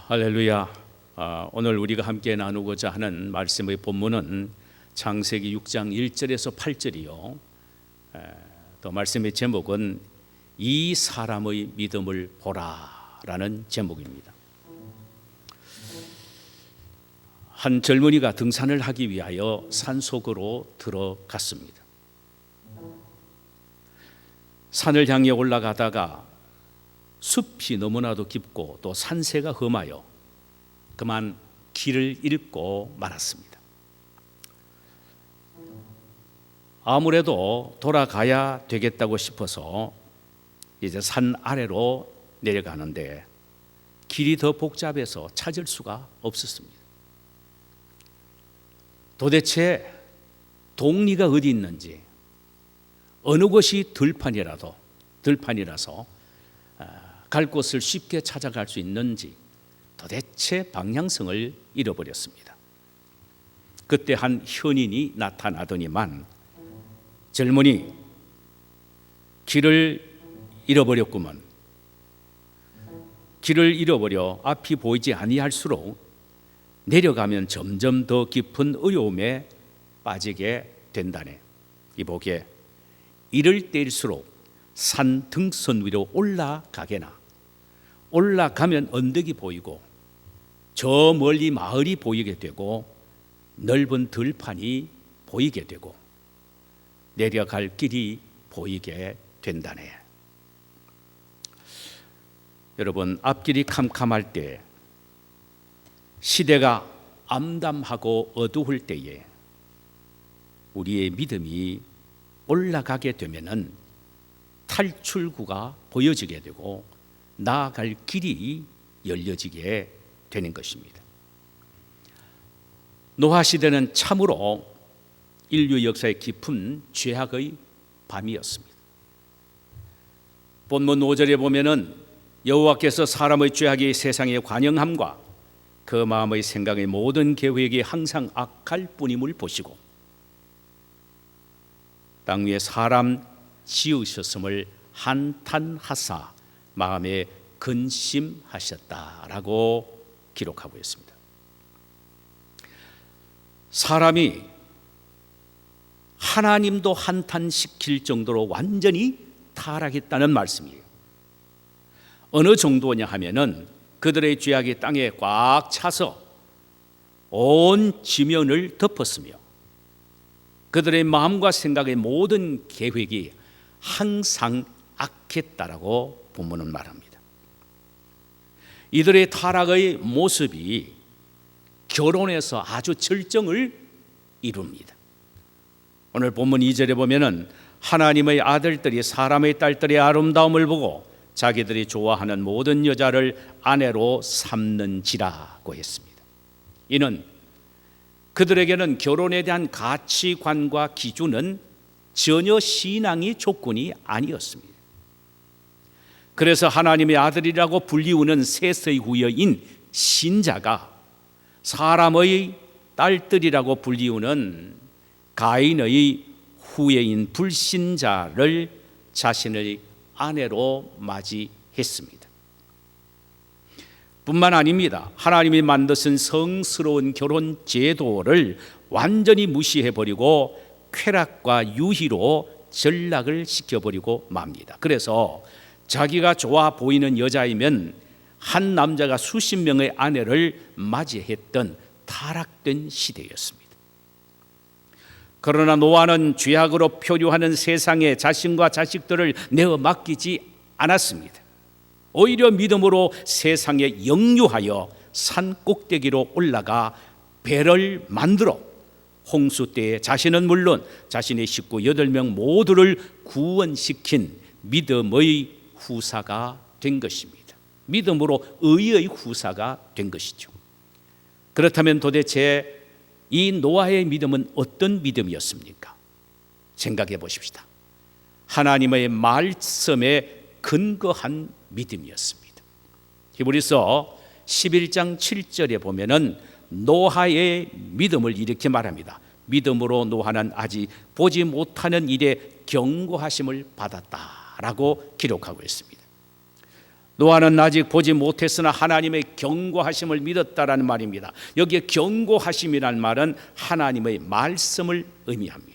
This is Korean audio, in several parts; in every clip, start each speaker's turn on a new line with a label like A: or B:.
A: 할렐루야. 오늘 우리가 함께 나누고자 하는 말씀의 본문은 창세기 6장 1절에서 8절이요. 또 말씀의 제목은 이 사람의 믿음을 보라라는 제목입니다. 한 젊은이가 등산을 하기 위하여 산속으로 들어갔습니다. 산을 향해 올라가다가 숲이 너무나도 깊고 또 산세가 험하여 그만 길을 잃고 말았습니다. 아무래도 돌아가야 되겠다고 싶어서 이제 산 아래로 내려가는데 길이 더 복잡해서 찾을 수가 없었습니다. 도대체 동리가 어디 있는지, 어느 곳이 들판이라서 갈 곳을 쉽게 찾아갈 수 있는지 도대체 방향성을 잃어버렸습니다. 그때 한 현인이 나타나더니만 젊은이, 길을 잃어버렸구먼. 길을 잃어버려 앞이 보이지 아니할수록 내려가면 점점 더 깊은 어려움에 빠지게 된다네. 이보게, 이럴 때일수록 산 등선 위로 올라가게나. 올라가면 언덕이 보이고 저 멀리 마을이 보이게 되고 넓은 들판이 보이게 되고 내려갈 길이 보이게 된다네. 여러분, 앞길이 캄캄할 때, 시대가 암담하고 어두울 때에 우리의 믿음이 올라가게 되면은 탈출구가 보여지게 되고 나아갈 길이 열려지게 되는 것입니다. 노아 시대는 참으로 인류 역사의 깊은 죄악의 밤이었습니다. 본문 5절에 보면은 여호와께서 사람의 죄악이 세상에 관영함과 그 마음의 생각의 모든 계획이 항상 악할 뿐임을 보시고 땅 위에 사람 지으셨음을 한탄하사 마음에 근심하셨다라고 기록하고 있습니다. 사람이 하나님도 한탄시킬 정도로 완전히 타락했다는 말씀이에요. 어느 정도냐 하면은 그들의 죄악이 땅에 꽉 차서 온 지면을 덮었으며 그들의 마음과 생각의 모든 계획이 항상 악했다라고 본문은 말합니다. 이들의 타락의 모습이 결혼에서 아주 절정을 이룹니다. 오늘 본문 2절에 보면은 하나님의 아들들이 사람의 딸들의 아름다움을 보고 자기들이 좋아하는 모든 여자를 아내로 삼는지라고 했습니다. 이는 그들에게는 결혼에 대한 가치관과 기준은 전혀 신앙의 조건이 아니었습니다. 그래서 하나님의 아들이라고 불리우는 셋의 후여인 신자가 사람의 딸들이라고 불리우는 가인의 후예인 불신자를 자신의 아내로 맞이했습니다. 뿐만 아닙니다. 하나님이 만드신 성스러운 결혼 제도를 완전히 무시해버리고 쾌락과 유희로 전락을 시켜버리고 맙니다. 그래서 자기가 좋아 보이는 여자이면 한 남자가 수십 명의 아내를 맞이했던 타락된 시대였습니다. 그러나 노아는 죄악으로 표류하는 세상에 자신과 자식들을 내어 맡기지 않았습니다. 오히려 믿음으로 세상에 역류하여 산 꼭대기로 올라가 배를 만들어 홍수 때에 자신은 물론 자신의 식구 8명 모두를 구원시킨 믿음의 후사가 된 것입니다. 믿음으로 의의 후사가 된 것이죠. 그렇다면 도대체 이 노아의 믿음은 어떤 믿음이었습니까? 생각해 보십시다. 하나님의 말씀에 근거한 믿음이었습니다. 히브리서 11장 7절에 보면은 노아의 믿음을 이렇게 말합니다. 믿음으로 노아는 아직 보지 못하는 일에 경고하심을 받았다라고 기록하고 있습니다. 노아는 아직 보지 못했으나 하나님의 경고하심을 믿었다라는 말입니다. 여기에 경고하심이란 말은 하나님의 말씀을 의미합니다.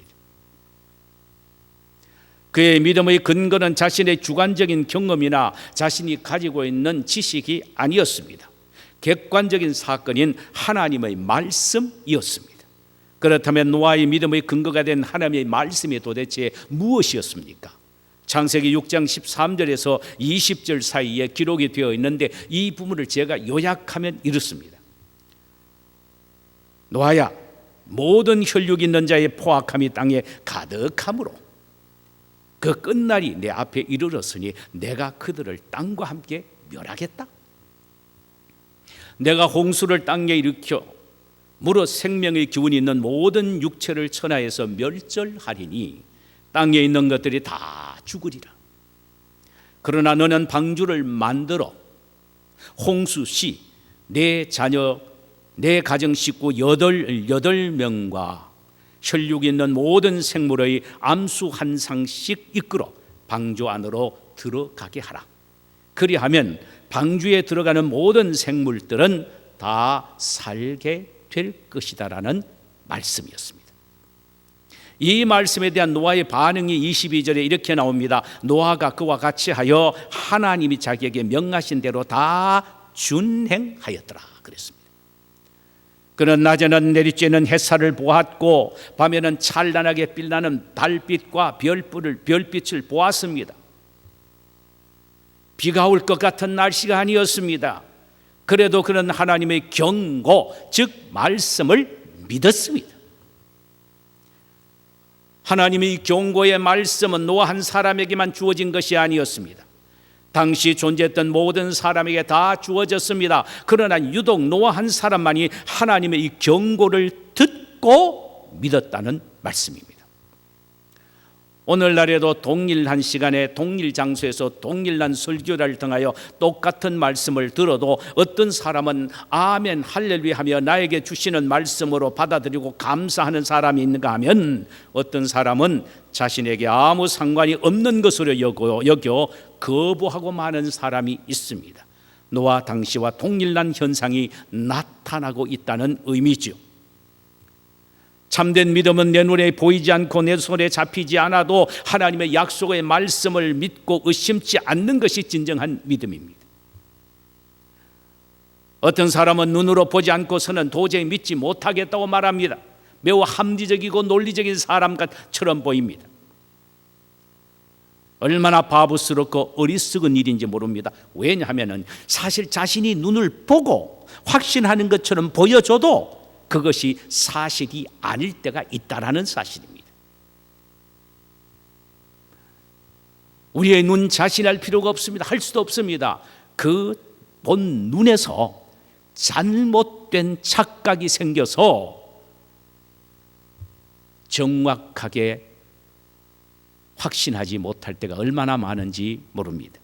A: 그의 믿음의 근거는 자신의 주관적인 경험이나 자신이 가지고 있는 지식이 아니었습니다. 객관적인 사건인 하나님의 말씀이었습니다. 그렇다면 노아의 믿음의 근거가 된 하나님의 말씀이 도대체 무엇이었습니까? 창세기 6장 13절에서 20절 사이에 기록이 되어 있는데 이 부분을 제가 요약하면 이렇습니다. 노아야, 모든 혈육 있는 자의 포악함이 땅에 가득함으로 그 끝날이 내 앞에 이르렀으니 내가 그들을 땅과 함께 멸하겠다. 내가 홍수를 땅에 일으켜 무릇 생명의 기운이 있는 모든 육체를 천하에서 멸절하리니 땅에 있는 것들이 다 죽으리라. 그러나 너는 방주를 만들어 홍수 시 내 자녀 내 가정 식구 8명과 혈육 있는 모든 생물의 암수 한 상씩 이끌어 방주 안으로 들어가게 하라. 그리하면 방주에 들어가는 모든 생물들은 다 살게 될 것이다라는 말씀이었습니다. 이 말씀에 대한 노아의 반응이 22절에 이렇게 나옵니다. 노아가 그와 같이 하여 하나님이 자기에게 명하신 대로 다 준행하였더라 그랬습니다. 그는 낮에는 내리쬐는 햇살을 보았고 밤에는 찬란하게 빛나는 달빛과 별빛을 보았습니다. 비가 올 것 같은 날씨가 아니었습니다. 그래도 그는 하나님의 경고, 즉 말씀을 믿었습니다. 하나님의 경고의 말씀은 노아 한 사람에게만 주어진 것이 아니었습니다. 당시 존재했던 모든 사람에게 다 주어졌습니다. 그러나 유독 노아 한 사람만이 하나님의 이 경고를 듣고 믿었다는 말씀입니다. 오늘날에도 동일한 시간에 동일 장소에서 동일한 설교를 통하여 똑같은 말씀을 들어도 어떤 사람은 아멘 할렐루야 하며 나에게 주시는 말씀으로 받아들이고 감사하는 사람이 있는가 하면 어떤 사람은 자신에게 아무 상관이 없는 것으로 여겨 거부하고 마는 사람이 있습니다. 노아 당시와 동일한 현상이 나타나고 있다는 의미죠. 참된 믿음은 내 눈에 보이지 않고 내 손에 잡히지 않아도 하나님의 약속의 말씀을 믿고 의심치 않는 것이 진정한 믿음입니다. 어떤 사람은 눈으로 보지 않고서는 도저히 믿지 못하겠다고 말합니다. 매우 합리적이고 논리적인 사람처럼 보입니다. 얼마나 바보스럽고 어리석은 일인지 모릅니다. 왜냐하면 사실 자신이 눈을 보고 확신하는 것처럼 보여줘도 그것이 사실이 아닐 때가 있다라는 사실입니다. 우리의 눈 자신할 필요가 없습니다. 할 수도 없습니다. 그 본 눈에서 잘못된 착각이 생겨서 정확하게 확신하지 못할 때가 얼마나 많은지 모릅니다.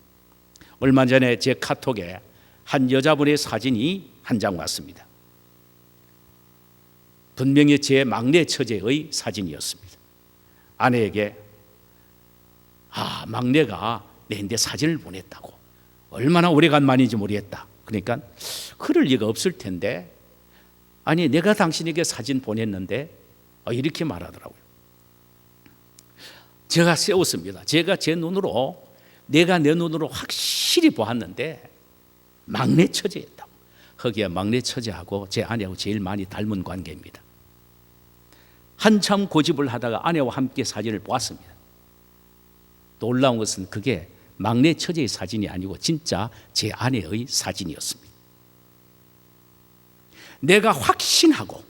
A: 얼마 전에 제 카톡에 한 여자분의 사진이 한 장 왔습니다. 분명히 제 막내 처제의 사진이었습니다. 아내에게 막내가 내한테 사진을 보냈다고. 얼마나 오래간만인지 모르겠다. 그러니까 그럴 리가 없을 텐데 아니 내가 당신에게 사진 보냈는데 이렇게 말하더라고요. 제가 세웠습니다. 제가 내가 내 눈으로 확실히 보았는데 막내 처제였다고. 거기에 막내 처제하고 제 아내하고 제일 많이 닮은 관계입니다. 한참 고집을 하다가 아내와 함께 사진을 보았습니다. 놀라운 것은 그게 막내 처제의 사진이 아니고 진짜 제 아내의 사진이었습니다. 내가 확신하고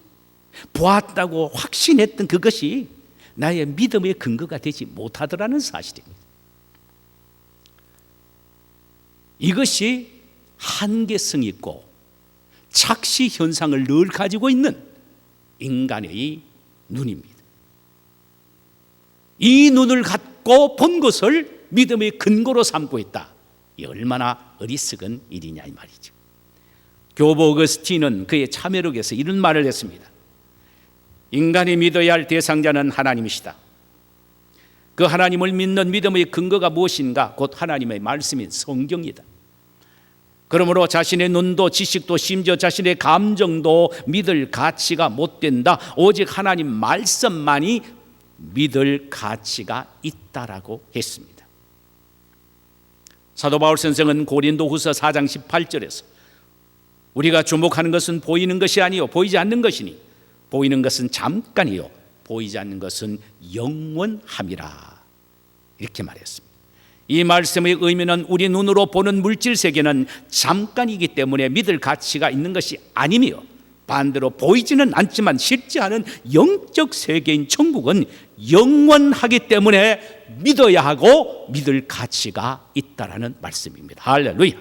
A: 보았다고 확신했던 그것이 나의 믿음의 근거가 되지 못하더라는 사실입니다. 이것이 한계성 있고 착시 현상을 늘 가지고 있는 인간의 눈입니다. 이 눈을 갖고 본 것을 믿음의 근거로 삼고 있다. 이 얼마나 어리석은 일이냐 이 말이죠. 교보 어거스틴은 그의 참회록에서 이런 말을 했습니다. 인간이 믿어야 할 대상자는 하나님이시다. 그 하나님을 믿는 믿음의 근거가 무엇인가? 곧 하나님의 말씀인 성경이다. 그러므로 자신의 눈도 지식도 심지어 자신의 감정도 믿을 가치가 못 된다. 오직 하나님 말씀만이 믿을 가치가 있다라고 했습니다. 사도 바울 선생은 고린도후서 4장 18절에서 우리가 주목하는 것은 보이는 것이 아니요 보이지 않는 것이니 보이는 것은 잠깐이요 보이지 않는 것은 영원함이라 이렇게 말했습니다. 이 말씀의 의미는 우리 눈으로 보는 물질 세계는 잠깐이기 때문에 믿을 가치가 있는 것이 아니며 반대로 보이지는 않지만 실제하는 영적 세계인 천국은 영원하기 때문에 믿어야 하고 믿을 가치가 있다라는 말씀입니다. 할렐루야.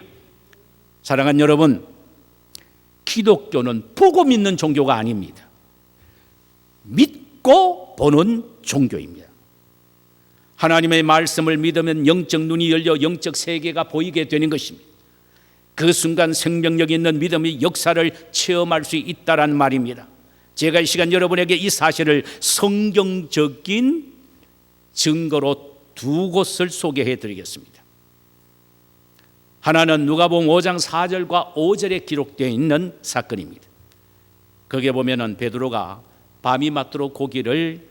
A: 사랑하는 여러분, 기독교는 보고 믿는 종교가 아닙니다. 믿고 보는 종교입니다. 하나님의 말씀을 믿으면 영적 눈이 열려 영적 세계가 보이게 되는 것입니다. 그 순간 생명력 있는 믿음의 역사를 체험할 수 있다란 말입니다. 제가 이 시간 여러분에게 이 사실을 성경적인 증거로 두 곳을 소개해 드리겠습니다. 하나는 누가복음 5장 4절과 5절에 기록되어 있는 사건입니다. 거기에 보면은 베드로가 밤이 맞도록 고기를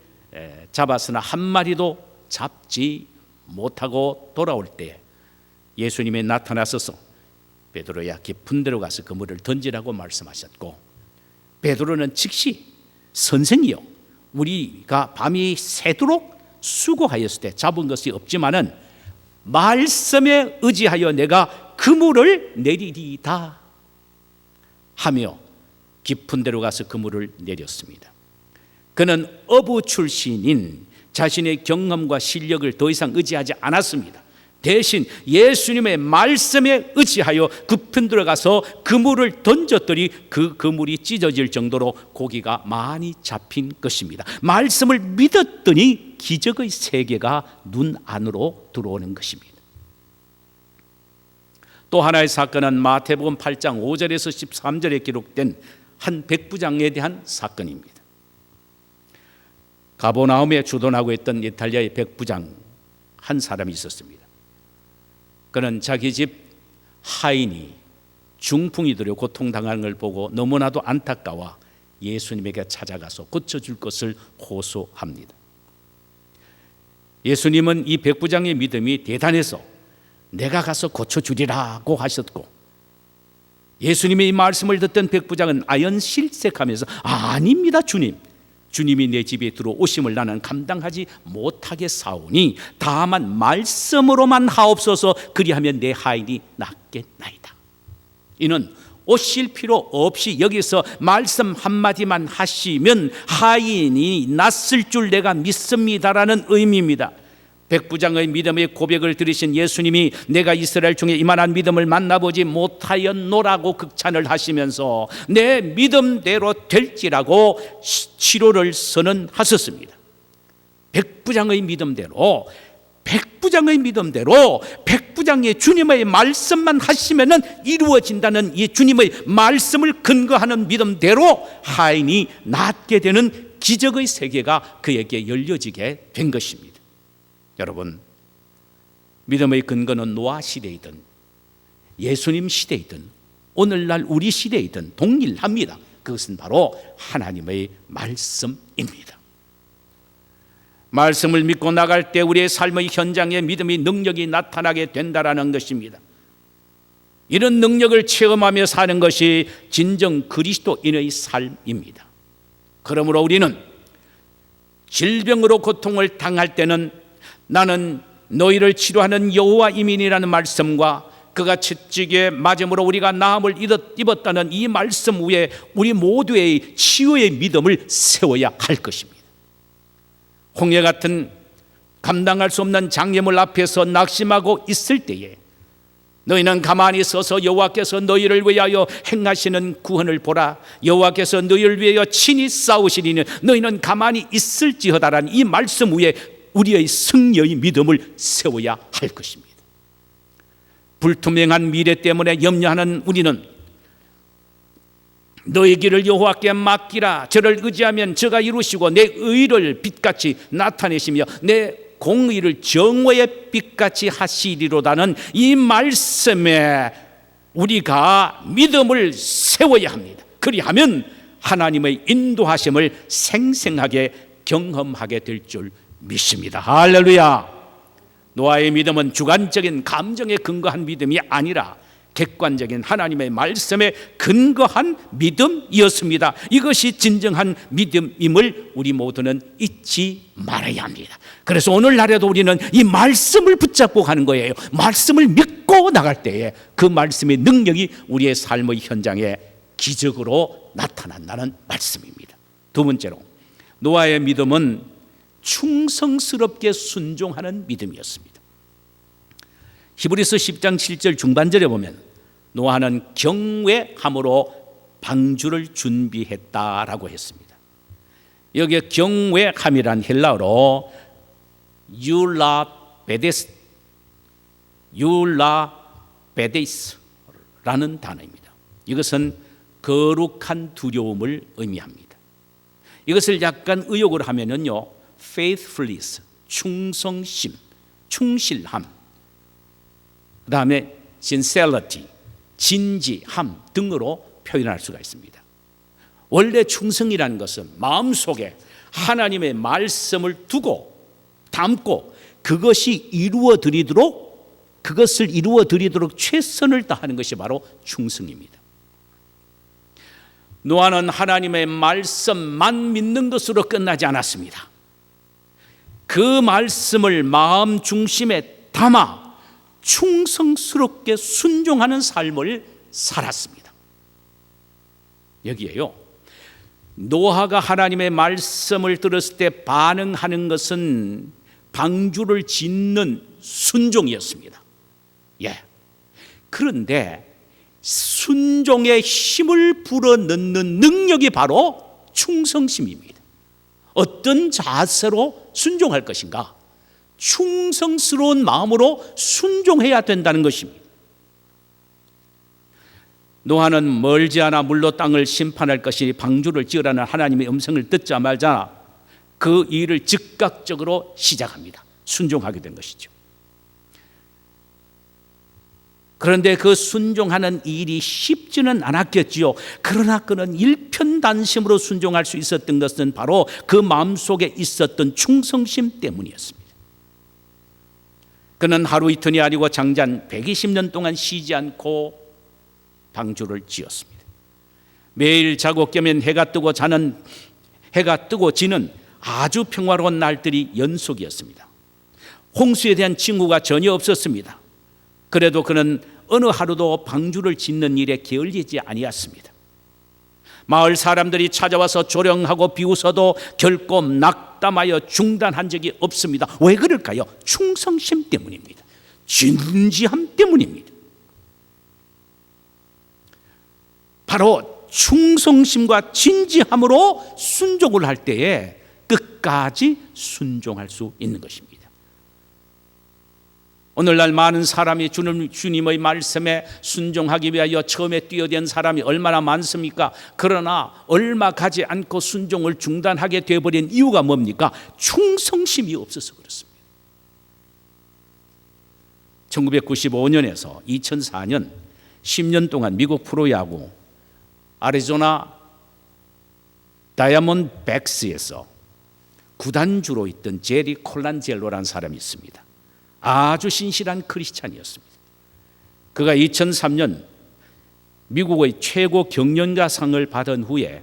A: 잡았으나 한 마리도 잡지 못하고 돌아올 때 예수님이 나타나셔서 베드로야 깊은 데로 가서 그물을 던지라고 말씀하셨고, 베드로는 즉시 선생이요 우리가 밤이 새도록 수고하였을 때 잡은 것이 없지만은 말씀에 의지하여 내가 그물을 내리리다 하며 깊은 데로 가서 그물을 내렸습니다. 그는 어부 출신인 자신의 경험과 실력을 더 이상 의지하지 않았습니다. 대신 예수님의 말씀에 의지하여 깊은 데로 가서 그물을 던졌더니 그 그물이 찢어질 정도로 고기가 많이 잡힌 것입니다. 말씀을 믿었더니 기적의 세계가 눈 안으로 들어오는 것입니다. 또 하나의 사건은 마태복음 8장 5절에서 13절에 기록된 한 백부장에 대한 사건입니다. 가버나움에 주둔하고 있던 이탈리아의 백부장 한 사람이 있었습니다. 그는 자기 집 하인이 중풍이 들어 고통당하는 걸 보고 너무나도 안타까워 예수님에게 찾아가서 고쳐줄 것을 호소합니다. 예수님은 이 백부장의 믿음이 대단해서 내가 가서 고쳐주리라고 하셨고, 예수님의 이 말씀을 듣던 백부장은 아연실색하면서 아닙니다 주님, 주님이 내 집에 들어오심을 나는 감당하지 못하겠사오니 다만 말씀으로만 하옵소서, 그리하면 내 하인이 낫겠나이다. 이는 오실 필요 없이 여기서 말씀 한마디만 하시면 하인이 낫을 줄 내가 믿습니다라는 의미입니다. 백부장의 믿음의 고백을 들으신 예수님이 내가 이스라엘 중에 이만한 믿음을 만나보지 못하였노라고 극찬을 하시면서 내 믿음대로 될지라고 치료를 선언하셨습니다. 백부장의 믿음대로, 백부장의 주님의 말씀만 하시면은 이루어진다는 이 주님의 말씀을 근거하는 믿음대로 하인이 낫게 되는 기적의 세계가 그에게 열려지게 된 것입니다. 여러분, 믿음의 근거는 노아 시대이든 예수님 시대이든 오늘날 우리 시대이든 동일합니다. 그것은 바로 하나님의 말씀입니다. 말씀을 믿고 나갈 때 우리의 삶의 현장에 믿음의 능력이 나타나게 된다라는 것입니다. 이런 능력을 체험하며 사는 것이 진정 그리스도인의 삶입니다. 그러므로 우리는 질병으로 고통을 당할 때는 나는 너희를 치료하는 여호와 이민이라는 말씀과 그가 채찍에 맞음으로 우리가 나음을 입었다는 이 말씀 위에 우리 모두의 치유의 믿음을 세워야 할 것입니다. 홍해 같은 감당할 수 없는 장애물 앞에서 낙심하고 있을 때에 너희는 가만히 서서 여호와께서 너희를 위하여 행하시는 구원을 보라. 여호와께서 너희를 위하여 친히 싸우시리니 너희는 가만히 있을지어다라는 이 말씀 위에 우리의 승리의 믿음을 세워야 할 것입니다. 불투명한 미래 때문에 염려하는 우리는 너의 길을 여호와께 맡기라. 저를 의지하면 저가 이루시고 내 의를 빛같이 나타내시며 내 공의를 정오의 빛같이 하시리로다는 이 말씀에 우리가 믿음을 세워야 합니다. 그리하면 하나님의 인도하심을 생생하게 경험하게 될 줄 믿습니다. 할렐루야. 노아의 믿음은 주관적인 감정에 근거한 믿음이 아니라 객관적인 하나님의 말씀에 근거한 믿음이었습니다. 이것이 진정한 믿음임을 우리 모두는 잊지 말아야 합니다. 그래서 오늘날에도 우리는 이 말씀을 붙잡고 가는 거예요. 말씀을 믿고 나갈 때에 그 말씀의 능력이 우리의 삶의 현장에 기적으로 나타난다는 말씀입니다. 두 번째로, 노아의 믿음은 충성스럽게 순종하는 믿음이었습니다. 히브리서 10장 7절 중반절에 보면 노아는 경외함으로 방주를 준비했다라고 했습니다. 여기에 경외함이란 헬라어로 율라베데스라는 단어입니다. 이것은 거룩한 두려움을 의미합니다. 이것을 약간 의역으로 하면은요, faithfulness, 충성심, 충실함, 그 다음에 sincerity, 진지함 등으로 표현할 수가 있습니다. 원래 충성이라는 것은 마음속에 하나님의 말씀을 두고 담고 그것을 이루어드리도록 최선을 다하는 것이 바로 충성입니다. 노아는 하나님의 말씀만 믿는 것으로 끝나지 않았습니다. 그 말씀을 마음 중심에 담아 충성스럽게 순종하는 삶을 살았습니다. 여기에요, 노아가 하나님의 말씀을 들었을 때 반응하는 것은 방주를 짓는 순종이었습니다. 그런데 순종의 힘을 불어넣는 능력이 바로 충성심입니다. 어떤 자세로 순종할 것인가? 충성스러운 마음으로 순종해야 된다는 것입니다. 노아는 멀지 않아 물로 땅을 심판할 것이 방주를 지으라는 하나님의 음성을 듣자마자 그 일을 즉각적으로 시작합니다. 순종하게 된 것이죠. 그런데 그 순종하는 일이 쉽지는 않았겠지요. 그러나 그는 일편단심으로 순종할 수 있었던 것은 바로 그 마음속에 있었던 충성심 때문이었습니다. 그는 하루 이틀이 아니고 장장 120년 동안 쉬지 않고 방주를 지었습니다. 매일 자고 깨면 해가 뜨고 지는 아주 평화로운 날들이 연속이었습니다. 홍수에 대한 징후가 전혀 없었습니다. 그래도 그는 어느 하루도 방주를 짓는 일에 게을리지 아니었습니다. 마을 사람들이 찾아와서 조령하고 비웃어도 결코 낙담하여 중단한 적이 없습니다. 왜 그럴까요? 충성심 때문입니다. 진지함 때문입니다. 바로 충성심과 진지함으로 순종을 할 때에 끝까지 순종할 수 있는 것입니다. 오늘날 많은 사람이 주님의 말씀에 순종하기 위하여 처음에 뛰어든 사람이 얼마나 많습니까? 그러나 얼마 가지 않고 순종을 중단하게 되어버린 이유가 뭡니까? 충성심이 없어서 그렇습니다. 1995년에서 2004년 10년 동안 미국 프로야구 아리조나 다이아몬드백스에서 구단주로 있던 제리 콜란젤로라는 사람이 있습니다. 아주 신실한 크리스찬이었습니다. 그가 2003년 미국의 최고 경영자상을 받은 후에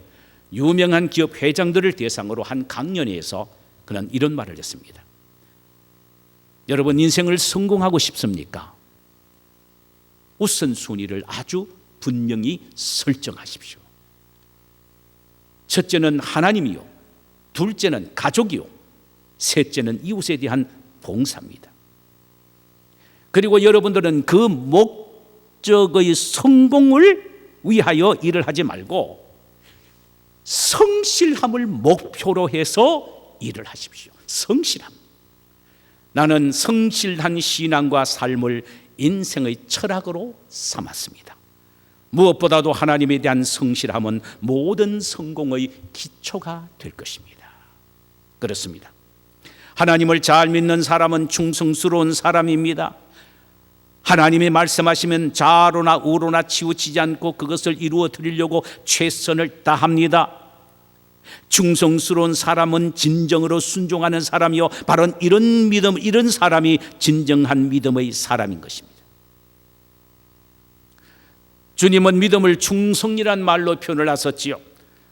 A: 유명한 기업 회장들을 대상으로 한 강연회에서 그는 이런 말을 했습니다. 여러분, 인생을 성공하고 싶습니까? 우선순위를 아주 분명히 설정하십시오. 첫째는 하나님이요, 둘째는 가족이요, 셋째는 이웃에 대한 봉사입니다. 그리고 여러분들은 그 목적의 성공을 위하여 일을 하지 말고 성실함을 목표로 해서 일을 하십시오. 성실함. 나는 성실한 신앙과 삶을 인생의 철학으로 삼았습니다. 무엇보다도 하나님에 대한 성실함은 모든 성공의 기초가 될 것입니다. 그렇습니다. 하나님을 잘 믿는 사람은 충성스러운 사람입니다. 하나님이 말씀하시면 좌로나 우로나 치우치지 않고 그것을 이루어 드리려고 최선을 다합니다. 충성스러운 사람은 진정으로 순종하는 사람이요, 바로 이런 믿음, 이런 사람이 진정한 믿음의 사람인 것입니다. 주님은 믿음을 충성이란 말로 표현을 하셨지요.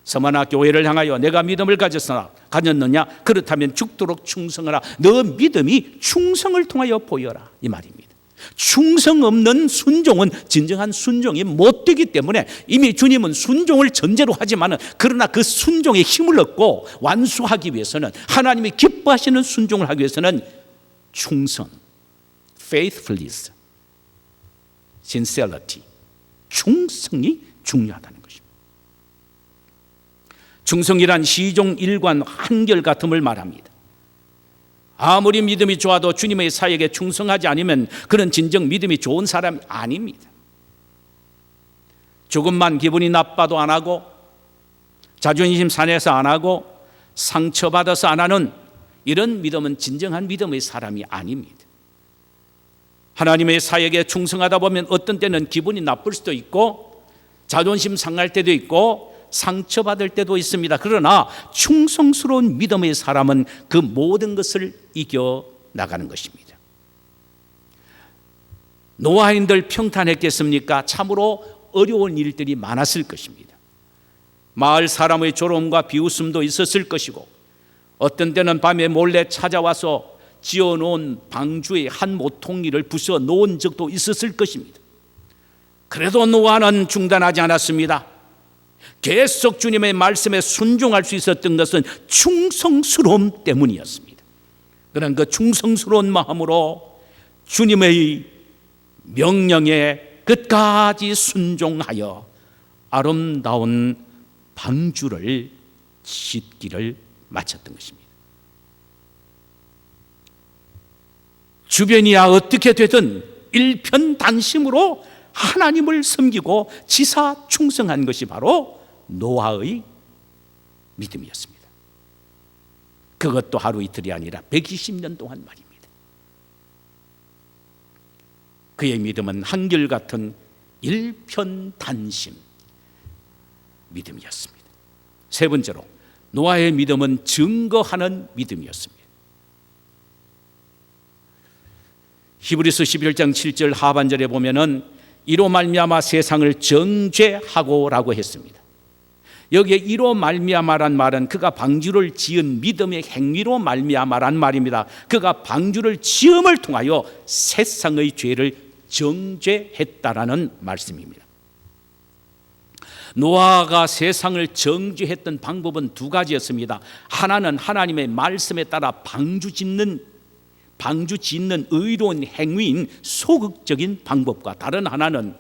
A: 서만아, 교회를 향하여 내가 믿음을 가졌느냐? 그렇다면 죽도록 충성하라. 너 믿음이 충성을 통하여 보여라, 이 말입니다. 충성 없는 순종은 진정한 순종이 못 되기 때문에 이미 주님은 순종을 전제로 하지만, 그러나 그 순종에 힘을 얻고 완수하기 위해서는, 하나님이 기뻐하시는 순종을 하기 위해서는 충성, faithfulness, sincerity, 충성이 중요하다는 것입니다. 충성이란 시종 일관 한결같음을 말합니다. 아무리 믿음이 좋아도 주님의 사역에 충성하지 않으면 그는 진정 믿음이 좋은 사람이 아닙니다. 조금만 기분이 나빠도 안 하고, 자존심 상해서 안 하고, 상처받아서 안 하는 이런 믿음은 진정한 믿음의 사람이 아닙니다. 하나님의 사역에 충성하다 보면 어떤 때는 기분이 나쁠 수도 있고, 자존심 상할 때도 있고, 상처받을 때도 있습니다. 그러나 충성스러운 믿음의 사람은 그 모든 것을 이겨 나가는 것입니다. 노아인들 평탄했겠습니까? 참으로 어려운 일들이 많았을 것입니다. 마을 사람의 조롱과 비웃음도 있었을 것이고, 어떤 때는 밤에 몰래 찾아와서 지어놓은 방주의 한 모퉁이를 부숴 놓은 적도 있었을 것입니다. 그래도 노아는 중단하지 않았습니다. 계속 주님의 말씀에 순종할 수 있었던 것은 충성스러움 때문이었습니다. 그런 그 충성스러운 마음으로 주님의 명령에 끝까지 순종하여 아름다운 방주를 짓기를 마쳤던 것입니다. 주변이야 어떻게 되든 일편단심으로 하나님을 섬기고 지사 충성한 것이 바로 노아의 믿음이었습니다. 그것도 하루 이틀이 아니라 120년 동안 말입니다. 그의 믿음은 한결같은 일편단심 믿음이었습니다. 세 번째로, 노아의 믿음은 증거하는 믿음이었습니다. 히브리서 11장 7절 하반절에 보면은 이로 말미암아 세상을 정죄하고라고 했습니다. 여기에 이로 말미암아란 말은 그가 방주를 지은 믿음의 행위로 말미암아란 말입니다. 그가 방주를 지음을 통하여 세상의 죄를 정죄했다라는 말씀입니다. 노아가 세상을 정죄했던 방법은 두 가지였습니다. 하나는 하나님의 말씀에 따라 방주 짓는 의로운 행위인 소극적인 방법과, 다른 하나는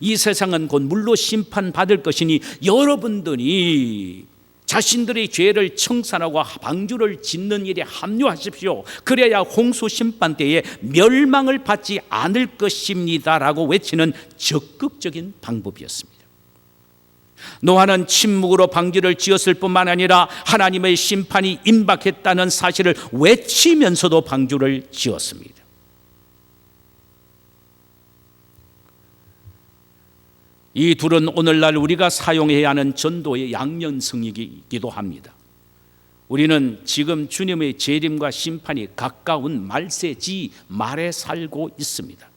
A: 이 세상은 곧 물로 심판받을 것이니 여러분들이 자신들의 죄를 청산하고 방주를 짓는 일에 합류하십시오. 그래야 홍수 심판 때에 멸망을 받지 않을 것입니다라고 외치는 적극적인 방법이었습니다. 노아는 침묵으로 방주를 지었을 뿐만 아니라 하나님의 심판이 임박했다는 사실을 외치면서도 방주를 지었습니다. 이 둘은 오늘날 우리가 사용해야 하는 전도의 양면성이기도 합니다. 우리는 지금 주님의 재림과 심판이 가까운 말세지 말에 살고 있습니다.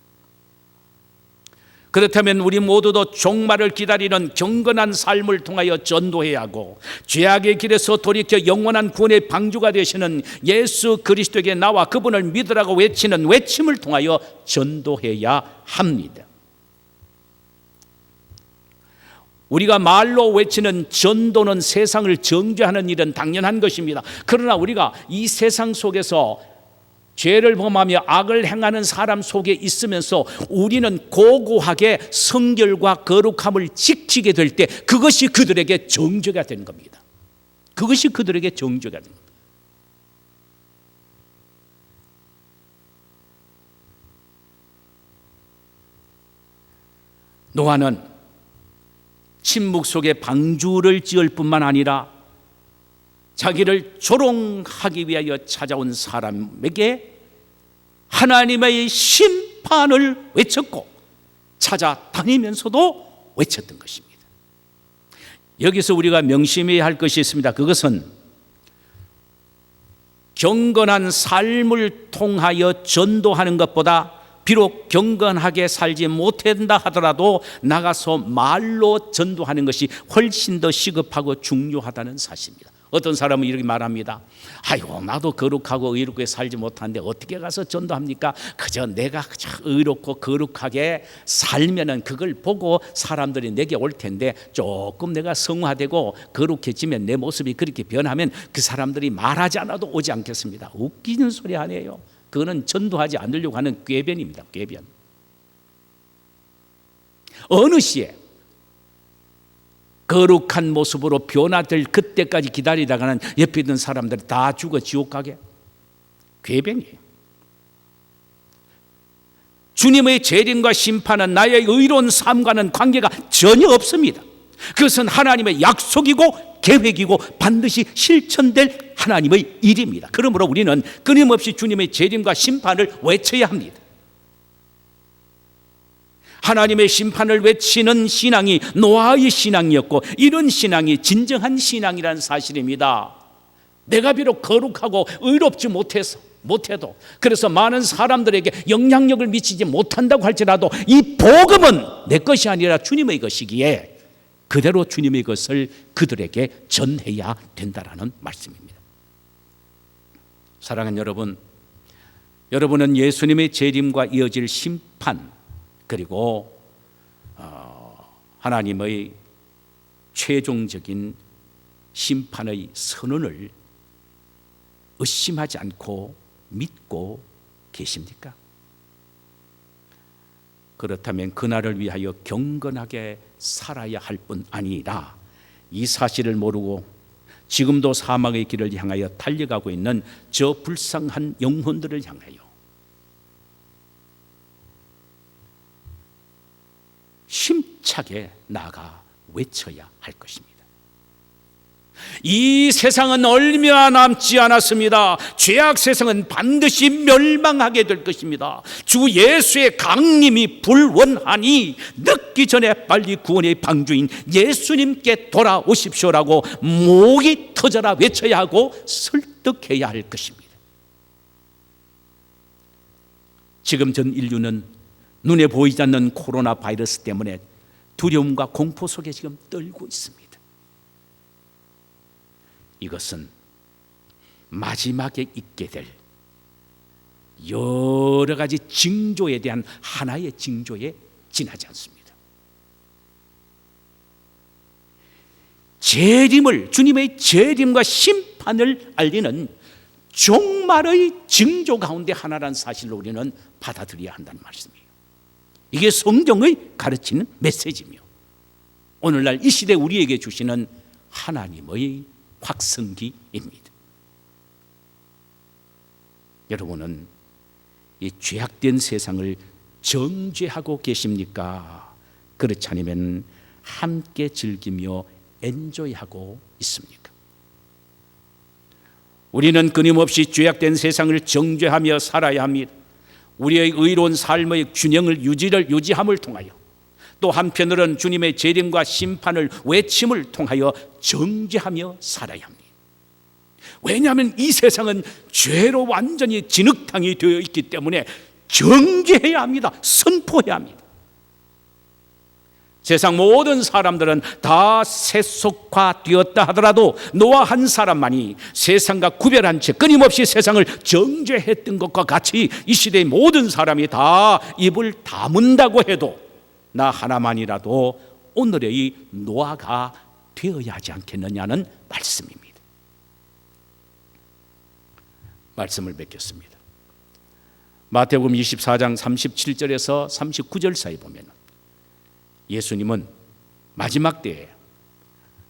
A: 그렇다면 우리 모두도 종말을 기다리는 경건한 삶을 통하여 전도해야 하고, 죄악의 길에서 돌이켜 영원한 구원의 방주가 되시는 예수 그리스도에게 나와 그분을 믿으라고 외치는 외침을 통하여 전도해야 합니다. 우리가 말로 외치는 전도는 세상을 정죄하는 일은 당연한 것입니다. 그러나 우리가 이 세상 속에서 죄를 범하며 악을 행하는 사람 속에 있으면서 우리는 고고하게 성결과 거룩함을 지키게 될 때 그것이 그들에게 정죄가 되는 겁니다. 그것이 그들에게 정죄가 되는 겁니다. 노아는 침묵 속에 방주를 지을 뿐만 아니라 자기를 조롱하기 위하여 찾아온 사람에게 하나님의 심판을 심판을 외쳤고 찾아다니면서도 외쳤던 것입니다. 여기서 우리가 명심해야 할 것이 있습니다. 그것은 경건한 삶을 통하여 전도하는 것보다 비록 경건하게 살지 못한다 하더라도 나가서 말로 전도하는 것이 훨씬 더 시급하고 중요하다는 사실입니다. 어떤 사람은 이렇게 말합니다. 아이고, 나도 거룩하고 의롭게 살지 못하는데 어떻게 가서 전도합니까? 그저 내가 그저 의롭고 거룩하게 살면은 그걸 보고 사람들이 내게 올 텐데 조금 내가 성화되고 거룩해지면 내 모습이 그렇게 변하면 그 사람들이 말하지 않아도 오지 않겠습니다. 웃기는 소리 아니에요. 그거는 전도하지 않으려고 하는 궤변입니다. 궤변. 어느 시에 거룩한 모습으로 변화될 그때까지 기다리다가는 옆에 있는 사람들이 다 죽어 지옥 가게. 궤변이에요. 주님의 재림과 심판은 나의 의로운 삶과는 관계가 전혀 없습니다. 그것은 하나님의 약속이고 계획이고 반드시 실천될 하나님의 일입니다. 그러므로 우리는 끊임없이 주님의 재림과 심판을 외쳐야 합니다. 하나님의 심판을 외치는 신앙이 노아의 신앙이었고 이런 신앙이 진정한 신앙이라는 사실입니다. 내가 비록 거룩하고 의롭지 못해도 그래서 많은 사람들에게 영향력을 미치지 못한다고 할지라도 이 복음은 내 것이 아니라 주님의 것이기에 그대로 주님의 것을 그들에게 전해야 된다라는 말씀입니다. 사랑하는 여러분, 여러분은 예수님의 재림과 이어질 심판 그리고 하나님의 최종적인 심판의 선언을 의심하지 않고 믿고 계십니까? 그렇다면 그날을 위하여 경건하게 살아야 할 뿐 아니라 이 사실을 모르고 지금도 사망의 길을 향하여 달려가고 있는 저 불쌍한 영혼들을 향하여 힘차게 나아가 외쳐야 할 것입니다. 이 세상은 얼마 남지 않았습니다. 죄악 세상은 반드시 멸망하게 될 것입니다. 주 예수의 강림이 불원하니 늦기 전에 빨리 구원의 방주인 예수님께 돌아오십시오라고 목이 터져라 외쳐야 하고 설득해야 할 것입니다. 지금 전 인류는 눈에 보이지 않는 코로나 바이러스 때문에 두려움과 공포 속에 지금 떨고 있습니다. 이것은 마지막에 있게 될 여러 가지 징조에 대한 하나의 징조에 지나지 않습니다. 재림을, 주님의 재림과 심판을 알리는 종말의 징조 가운데 하나라는 사실을 우리는 받아들여야 한다는 말씀이에요. 이게 성경의 가르치는 메시지며 오늘날 이 시대 우리에게 주시는 하나님의 확성기입니다. 여러분은 이 죄악된 세상을 정죄하고 계십니까? 그렇지 않으면 함께 즐기며 엔조이하고 있습니까? 우리는 끊임없이 죄악된 세상을 정죄하며 살아야 합니다. 우리의 의로운 삶의 균형을 유지함을 통하여 또 한편으로는 주님의 재림과 심판을 외침을 통하여 정죄하며 살아야 합니다. 왜냐하면 이 세상은 죄로 완전히 진흙탕이 되어 있기 때문에 정죄해야 합니다. 선포해야 합니다. 세상 모든 사람들은 다 세속화되었다 하더라도 노아 한 사람만이 세상과 구별한 채 끊임없이 세상을 정죄했던 것과 같이 이 시대의 모든 사람이 다 입을 다문다고 해도 나 하나만이라도 오늘의 노아가 되어야 하지 않겠느냐는 말씀입니다. 말씀을 맺겠습니다. 마태복음 24장 37절에서 39절 사이 보면 예수님은 마지막 때에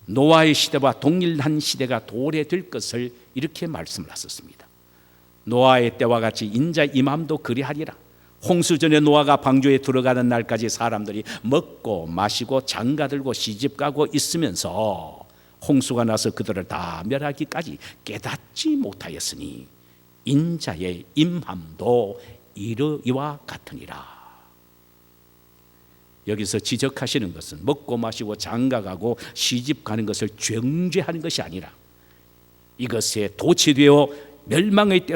A: 노아의 시대와 동일한 시대가 도래될 것을 이렇게 말씀을 하셨습니다. 노아의 때와 같이 인자 임함도 그리하리라. 홍수 전에 노아가 방주에 들어가는 날까지 사람들이 먹고 마시고 장가들고 시집가고 있으면서 홍수가 나서 그들을 다 멸하기까지 깨닫지 못하였으니 인자의 임함도 이와 같으니라. 여기서 지적하시는 것은 먹고 마시고 장가가고 시집 가는 것을 정죄하는 것이 아니라 이것에 도취되어 멸망의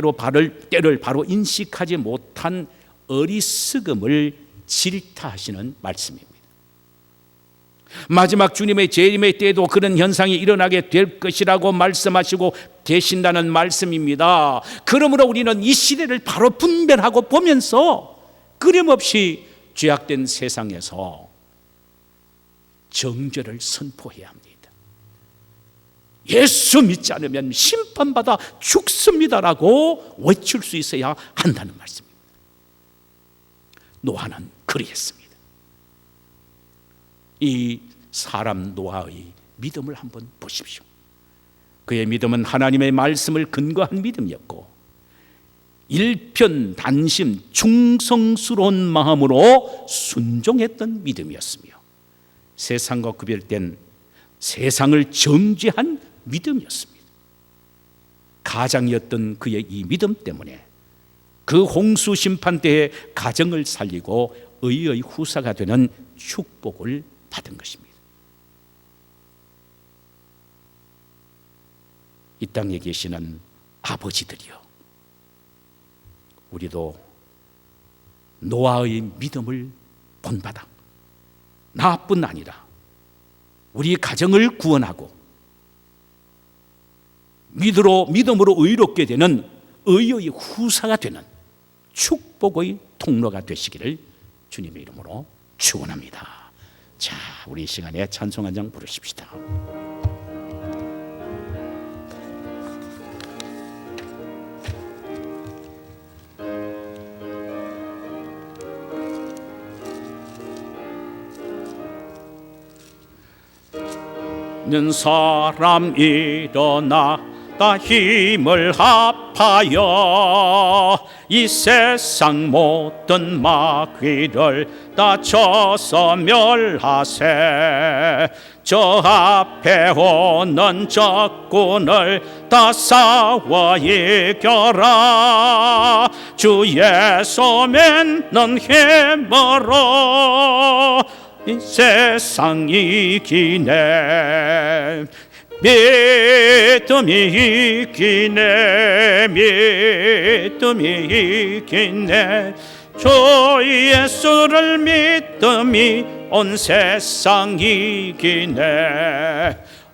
A: 때를 바로 인식하지 못한 어리석음을 질타하시는 말씀입니다. 마지막 주님의 재림의 때에도 그런 현상이 일어나게 될 것이라고 말씀하시고 계신다는 말씀입니다. 그러므로 우리는 이 시대를 바로 분별하고 보면서 끊임없이 죄악된 세상에서 정죄를 선포해야 합니다. 예수 믿지 않으면 심판받아 죽습니다라고 외칠 수 있어야 한다는 말씀입니다. 노아는 그리했습니다. 이 사람 노아의 믿음을 한번 보십시오. 그의 믿음은 하나님의 말씀을 근거한 믿음이었고 일편단심 충성스러운 마음으로 순종했던 믿음이었으며 세상과 구별된 세상을 정죄한 믿음이었습니다. 가장이었던 그의 이 믿음 때문에 그 홍수 심판 때에 가정을 살리고 의의 후사가 되는 축복을 받은 것입니다. 이 땅에 계시는 아버지들이여, 우리도 노아의 믿음을 본받아 나뿐 아니라 우리 가정을 구원하고 믿음으로 의롭게 되는 의의 후사가 되는 축복의 통로가 되시기를 주님의 이름으로 축원합니다. 자, 우리 이 시간에 찬송 한 장 부르십시다. 는 사람 일어나 다 힘을 합하여 이 세상 모든 마귀를 다 쳐서 멸하세. 저 앞에 오는 적군을 다 싸워 이겨라. 주 예수면 넌 힘으로 이 세상 이기네. 믿음이 이기네. 믿음이 이기네. 주 예수를 믿음이 온 세상 이기네.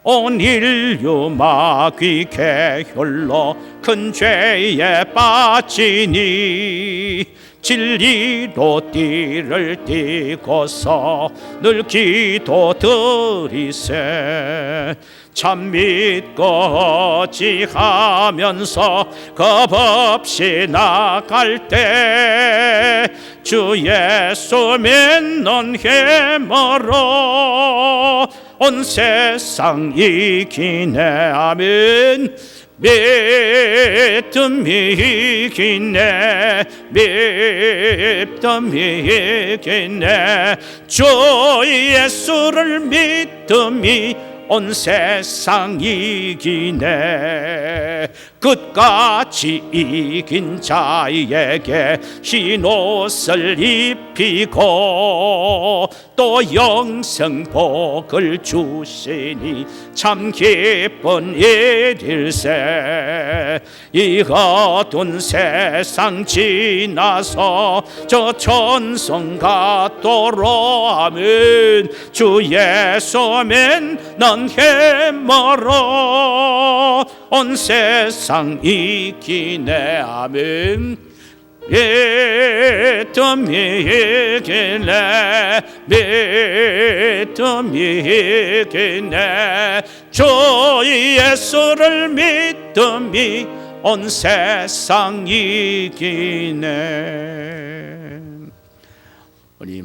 A: 온 인류 마귀 계혈로 큰 죄에 빠지니 진리로 띠를 띠고서 늘 기도 드리세. 참 믿고 지하면서 겁없이 나갈 때 주 예수 믿는 힘으로 온 세상 이기네. 아멘. 믿음이 이기네. 믿음이 이기네. 주 예수를 믿음이 온 세상 이기네. 끝까지 이긴 자에게 흰옷을 입히고 또 영생 복을 주시니 참 기쁜 일일세. 이 어두운 세상 지나서 저 천성 같도록. 아멘. 주 예수면 넌 힘으로 온 세상 이기네. 아멘. 믿음이 이기네. 믿음이 이기네. 주 예수를 믿음이 온 세상 이기네. 우리